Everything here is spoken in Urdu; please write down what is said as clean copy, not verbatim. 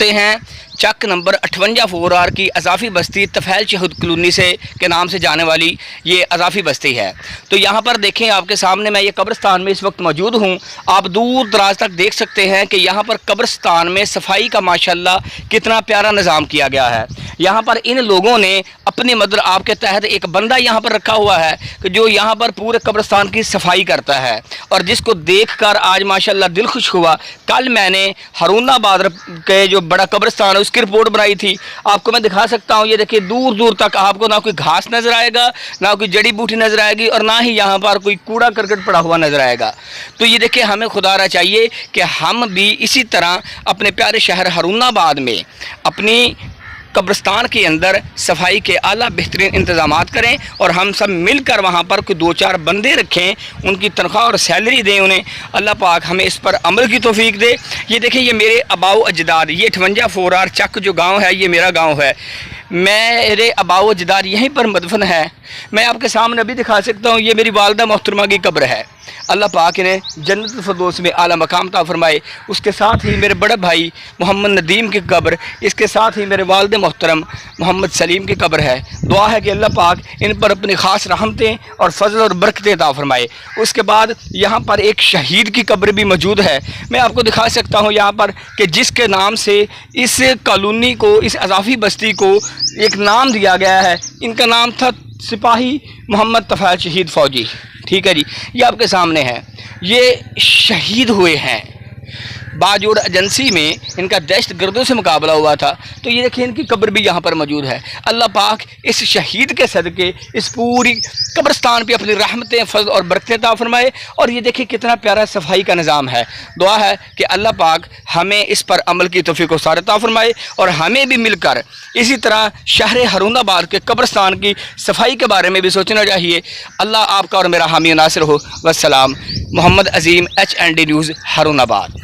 ہیں چک نمبر 58 4R کی اضافی بستی طفیل شہود کلونی سے کے نام سے جانے والی یہ اضافی بستی ہے۔ تو یہاں پر دیکھیں آپ کے سامنے میں یہ قبرستان میں اس وقت موجود ہوں۔ آپ دور دراز تک دیکھ سکتے ہیں کہ یہاں پر قبرستان میں صفائی کا ماشاءاللہ کتنا پیارا نظام کیا گیا ہے۔ یہاں پر ان لوگوں نے اپنے مدر آپ کے تحت ایک بندہ یہاں پر رکھا ہوا ہے کہ جو یہاں پر پورے قبرستان کی صفائی کرتا ہے، اور جس کو دیکھ کر آج ماشاءاللہ دل خوش ہوا۔ کل میں نے ہارون آباد کے جو بڑا قبرستان ہے اس کی رپورٹ بنائی تھی، آپ کو میں دکھا سکتا ہوں۔ یہ دیکھیں دور دور تک آپ کو نہ کوئی گھاس نظر آئے گا، نہ کوئی جڑی بوٹی نظر آئے گی، اور نہ ہی یہاں پر کوئی کوڑا کرکٹ پڑا ہوا نظر آئے گا۔ تو یہ دیکھیں ہمیں خدا را چاہیے کہ ہم بھی اسی طرح اپنے پیارے شہر ہارون آباد میں اپنی قبرستان کے اندر صفائی کے اعلیٰ بہترین انتظامات کریں، اور ہم سب مل کر وہاں پر کوئی 2-4 بندے رکھیں، ان کی تنخواہ اور سیلری دیں انہیں۔ اللہ پاک ہمیں اس پر عمل کی توفیق دے۔ یہ دیکھیں یہ میرے آباؤ اجداد، یہ 58 4R چک جو گاؤں ہے یہ میرا گاؤں ہے، میرے آباؤ اجداد یہیں پر مدفن ہے۔ میں آپ کے سامنے ابھی دکھا سکتا ہوں، یہ میری والدہ محترمہ کی قبر ہے۔ اللہ پاک انہیں جنت الفردوس میں اعلیٰ مقام عطا فرمائے۔ اس کے ساتھ ہی میرے بڑے بھائی محمد ندیم کی قبر، اس کے ساتھ ہی میرے والد محترم محمد سلیم کی قبر ہے۔ دعا ہے کہ اللہ پاک ان پر اپنی خاص رحمتیں اور فضل اور برکتیں عطا فرمائے۔ اس کے بعد یہاں پر ایک شہید کی قبر بھی موجود ہے، میں آپ کو دکھا سکتا ہوں یہاں پر کہ جس کے نام سے اس کالونی کو، اس اضافی بستی کو ایک نام دیا گیا ہے۔ ان کا نام تھا سپاہی محمد طفیل شہید فوجی، ٹھیک ہے جی، یہ آپ کے سامنے ہے۔ یہ شہید ہوئے ہیں، باجوڑ ایجنسی میں ان کا دہشت گردوں سے مقابلہ ہوا تھا۔ تو یہ دیکھیں ان کی قبر بھی یہاں پر موجود ہے۔ اللہ پاک اس شہید کے صدقے اس پوری قبرستان پہ اپنی رحمتیں، فضل اور برکتیں عطا فرمائے۔ اور یہ دیکھیں کتنا پیارا صفائی کا نظام ہے۔ دعا ہے کہ اللہ پاک ہمیں اس پر عمل کی توفیق و سعادت عطا فرمائے، اور ہمیں بھی مل کر اسی طرح شہر ہارون آباد کے قبرستان کی صفائی کے بارے میں بھی سوچنا چاہیے۔ اللہ آپ کا اور میرا حامی و ناصر ہو۔ والسلام۔ محمد عظیم، HND نیوز، ہارون آباد۔